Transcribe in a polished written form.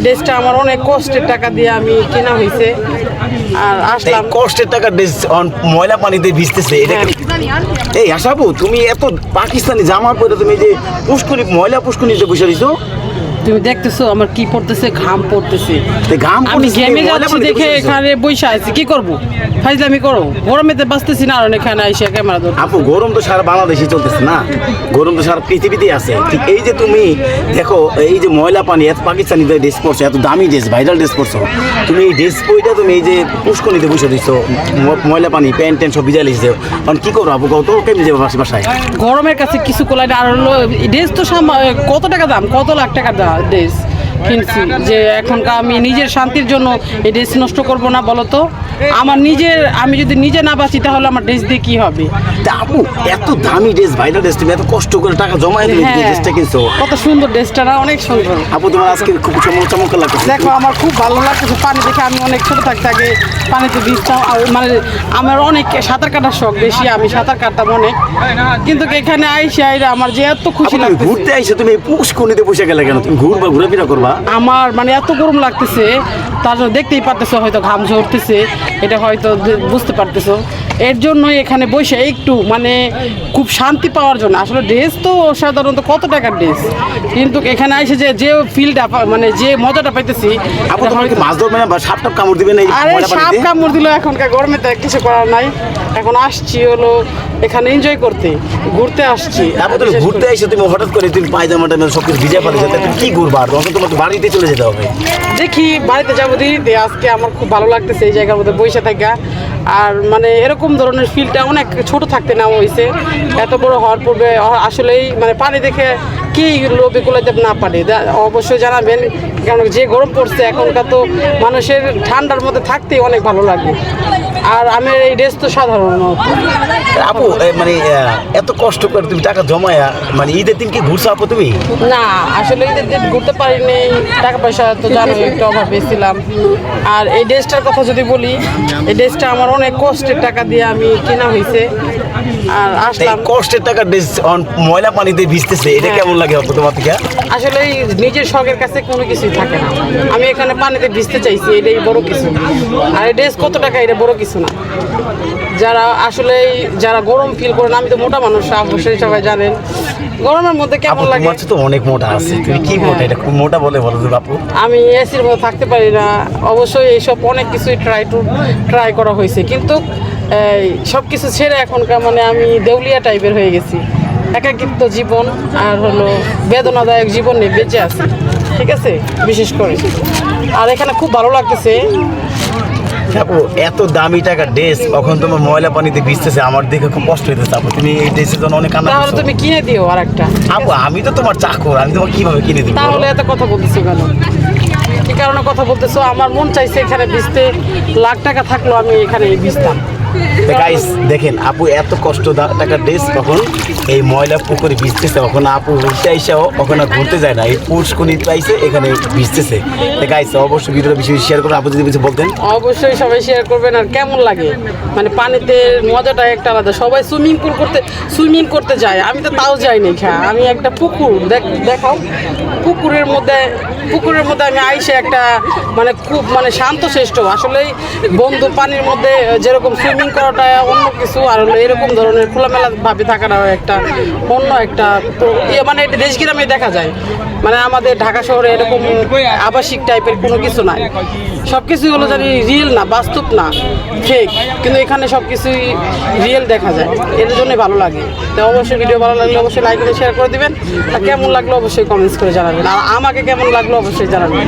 ড্রেসটা আমার অনেক কষ্টের টাকা দিয়ে আমি কেনা হয়েছে। আর আসলাম কষ্টের টাকা ড্রেস ময়লা পানিতে ভিজতেছে এটা এই আশাবু তুমি এত পাকিস্তানি জামা পরে তুমি যে পুষ্করি ময়লা পুষ্করিতে বসে রইছো তুমি দেখতেছো আমার কি পড়তেছে, ঘাম পড়তেছে, ঘাম আমি পড়তেছে, ঘেমে ময়লা যাচ্ছি পানিতে দেখে বসে রইছো। এখানে বসে আছি, কি করবো, ফাইজলামি করো, গরমেতে বাঁচতেছি না। আর এখানে আইসা ক্যামেরা ধর আপু গরম তো সারা বাংলাদেশে চলতেছে না, গরম তো সারা পৃথিবীতেই আছে। ঠিক এই যে তুমি দেখো এই যে ময়লা পানি এত পাকিস্তানি ড্রেস পরছো, এত দামি ড্রেস ভাইরাল ড্রেস পরছো, তুমি এই ড্রেস পইটা তুমি এই যে পুষ্করিতে বসে দিচ্ছ, ময়লা পানি প্যান্ট ট্যান্ট সব ভিজা লিখছে, কারণ কি করবো আপু কত কেমনি যাবো বাসায়? গরমের কাছে কিছু কোলাই আর হলো ড্রেস তো কত টাকা দাম, কত লাখ টাকার ড্রেস কিনছি, যে এখনকার আমি নিজের শান্তির জন্য এই ড্রেস নষ্ট করব না বলো তো? আমার নিজের, আমি যদি নিজে না বাঁচি তাহলে আমার ড্রেস দিয়ে কি হবে? তা আপু এত দামি ড্রেস ভাইরাল ড্রেস তুমি এত কষ্ট করে টাকা জমায় তুমি ড্রেসটা কিনছো, কত সুন্দর ড্রেসটা না, অনেক সুন্দর। আপু তোমার আজকে খুব চমৎকার লাগছে। দেখো আমার খুব ভালো লাগতেছে, পানি দেখে আমি অনেক ছোট থাকতে আগে পানিতে ভিজতাম, আর মানে আমার অনেক সাঁতার কাটার শখ বেশি, আমি সাঁতার কাটতাম অনেক, কিন্তু এখানে আইসে আমার যে এত খুশি লাগছে। ঘুরতে আইসে তুমি পুষ্করিতে বসে গেলে কেন? তুমি ঘুরাফেরা করবা? আমার মানে এত গরম লাগতেছে, তার জন্য দেখতেই পারতেছো, হয়তো ঘাম ঝরতেছে, এটা হয়তো বুঝতে পারতেছো, এর জন্যই এখানে বসে একটু মানে খুব শান্তি পাওয়ার জন্য। আসলে ড্রেস তো সাধারণত কত টাকার ড্রেস, কিন্তু এখানে এসে যে ফিলটা মানে যে মজাটা পাইতেছি। আপু তোমার কি মাছ ধরবে না বা সাপ টাপ কামড় দিবে না? আরে সাপ কামড় দিল এখনকার গরমে তো কিছু করার নাই, এখন আসছি হলো এখানে এনজয় করতে, ঘুরতে আসছি। আপু তুমি ঘুরতে আইসো, তুমি হঠাৎ করে তুমি পায়জামাটা সব কিছু ভিজে পাঠিয়েছো, তুমি কি ঘুরবা? আর তখন তোমাকে বাড়িতে চলে যেতে হবে। দেখি বাড়িতে যাবো দিদিতে, আজকে আমার খুব ভালো লাগতেছে এই জায়গার মধ্যে বসে থাকা। আর মানে এরকম ধরনের ফিলটা অনেক ছোট থাকতে নেওয়া হয়েছে, এত বড় হওয়ার পূর্বে আসলেই মানে পানি দেখে কি লোভে কুলাতে না পারে অবশ্যই জানাবেন, কারণ যে গরম পড়ছে এখনকার তো মানুষের ঠান্ডার মধ্যে থাকতেই অনেক ভালো লাগে। আর আমি এই ড্রেস তো সাধারণ আপু মানে এত কষ্ট করে তুমি টাকা জমায় মানে ঈদের দিন কি ঘুরছো আপু তুমি? না, আসলে ঈদের দিন ঘুরতে পারিনি, টাকা পয়সা তো জানো একটু অভাবে ছিলাম। আর এই ড্রেসটার কথা যদি বলি, এই ড্রেসটা আমার অনেক কষ্টের টাকা দিয়ে আমি কেনা হয়েছে। আর আসলাম কষ্টের টাকা ড্রেস ময়লা পানিতে ভিজতেছে, এটা কেমন লাগে আপু তোমার থেকে? আসলে নিজের শখের কাছে কোনো কিছুই থাকে না, আমি এখানে পানিতে ভিজতে চাইছি, এটাই বড় কিছু। আর এই ড্রেস কত টাকা এটা বড় কিছু না। যারা আসলে যারা গরম ফিল করেন, আমি তো মোটা মানুষ অবশ্যই সবাই জানেন, গরমের মধ্যে কেমন লাগে। তোমার তো অনেক মোটা আছে, তুমি কি মোটা? এটা খুব মোটা বলে বলো তো আপু। আমি এসির মধ্যে থাকতে পারি না, অবশ্যই এইসব অনেক কিছুই ট্রাই করা হয়েছে, কিন্তু সব কিছু ছেড়ে এখনকার মানে আমি দেউলিয়া টাইপের হয়ে গেছি, একাকিত্ব জীবন আর হলো বেদনাদায়ক জীবন নিয়ে বেঁচে আছি, ঠিক আছে, বিশেষ করে। আর এখানে খুব ভালো লাগতেছে। আপু এত দামি টাকা ড্রেস কখন তোমার ময়লা পানিতে ভিজতেছে, আমার দেখে খুব কষ্ট হইতেছে আপু। তুমি এই ড্রেসের জন্য অনেক কান্না তাহলে করছো। তুমি কিনে দিও আর একটা। আপু আমি তো তোমার চাকর, আমি তোমাকে কিভাবে কিনে দিব? তাহলে এত কথা বলতেছো কেন? কি কারণে কথা বলতেছো? আমার মন চাইছে এখানে ভিজতে, লাখ টাকা থাকলো আমি এখানে ভিজতাম। গাইস দেখেন আপু এত কষ্ট টাকার ড্রেস কখন এই ময়লা পুকুরে ভিজতেছে, কখন আপু ঘুরতে আইসাও কখন ঘুরতে যায় না, এই পুষ্কনি পাইছে এখানে ভিজতেছে। গাইস অবশ্যই ভিডিওটা বেশি শেয়ার করে আপু যদি কিছু বলতেন। অবশ্যই সবাই শেয়ার করবেন। আর কেমন লাগে মানে পানিতে মজাটা একটা আলাদা, সবাই সুইমিং করতে যায়, আমি তো তাও যাইনি। আমি একটা পুকুর দেখাও, পুকুরের মধ্যে আমি আইসে একটা মানে খুব মানে শান্তশিষ্ট, আসলেই বন্ধু পানির মধ্যে যেরকম সুইমিং করাটা অন্য কিছু, আর হলো এরকম ধরনের খোলামেলা ভাবে থাকাটা একটা অন্য একটা মানে এটা দেশ গ্রামে দেখা যায়। মানে আমাদের ঢাকা শহরে এরকম আবাসিক টাইপের কোনো কিছু নাই, সব কিছুই হলো জানি রিয়েল না, বাস্তব না, ফেক, কিন্তু এখানে সব কিছুই রিয়েল দেখা যায়, এর জন্যই ভালো লাগে। তো অবশ্যই ভিডিও ভালো লাগলে অবশ্যই লাইক করে শেয়ার করে দিবেন, আর কেমন লাগলো অবশ্যই কমেন্টস করে জানাবেন, আর আমাকে কেমন লাগলো অবশ্যই জানাবেন।